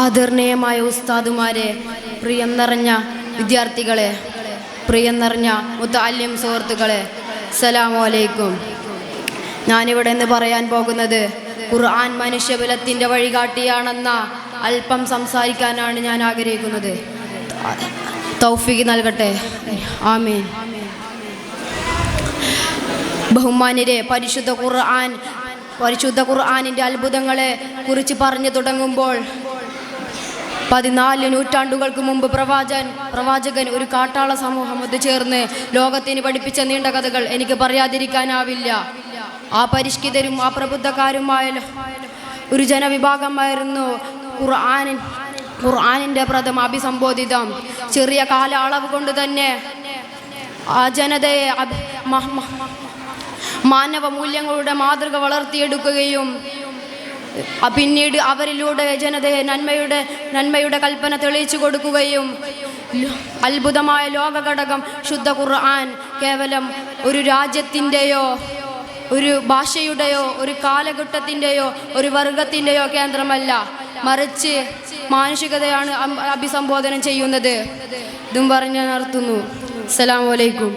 ആദരണീയമായ ഉസ്താദുമാരെ, പ്രിയം നിറഞ്ഞ വിദ്യാർത്ഥികളെ, പ്രിയം നിറഞ്ഞ മുത്തഅല്ലിം സുഹൃത്തുക്കളെ, അസ്സലാമു അലൈക്കും. ഞാനിവിടെ നിന്ന് പറയാൻ പോകുന്നത് ഖുർആൻ മനുഷ്യകുലത്തിൻ്റെ വഴികാട്ടിയാണെന്ന അല്പം സംസാരിക്കാനാണ് ഞാൻ ആഗ്രഹിക്കുന്നത്. തൗഫീഖ് നൽകട്ടെ, ആമീൻ. ബഹുമാന്യരെ, പരിശുദ്ധ ഖുർആനിൻ്റെ അത്ഭുതങ്ങളെ കുറിച്ച് പറഞ്ഞു തുടങ്ങുമ്പോൾ 14 നൂറ്റാണ്ടുകൾക്ക് മുമ്പ് പ്രവാചകൻ ഒരു കാട്ടാള സമൂഹം ഒത്തുചേർന്ന് ലോകത്തിന് പഠിപ്പിച്ച നീണ്ട കഥകൾ എനിക്ക് പറയാതിരിക്കാനാവില്ല. ആ പരിഷ്കൃതരും ആ പ്രബുദ്ധക്കാരുമായ ഒരു ജനവിഭാഗമായിരുന്നു ഖുർആനിൻ്റെ പ്രഥമ അഭിസംബോധിതം. ചെറിയ കാലയളവ് കൊണ്ട് തന്നെ ആ ജനതയെ മാനവ മൂല്യങ്ങളുടെ മാതൃക വളർത്തിയെടുക്കുകയും പിന്നീട് അവരിലൂടെ ജനതയെ നന്മയുടെ കൽപ്പന തെളിയിച്ചു കൊടുക്കുകയും അത്ഭുതമായ ലോകഘടകം ശുദ്ധ ഖുർആൻ കേവലം ഒരു രാജ്യത്തിൻ്റെയോ ഒരു ഭാഷയുടെയോ ഒരു കാലഘട്ടത്തിൻ്റെയോ ഒരു വർഗത്തിൻ്റെയോ കേന്ദ്രമല്ല, മറിച്ച് മാനുഷികതയാണ് അഭിസംബോധന ചെയ്യുന്നത്. ഇതും പറഞ്ഞ് നിർത്തുന്നു. അസ്സലാമു അലൈക്കും.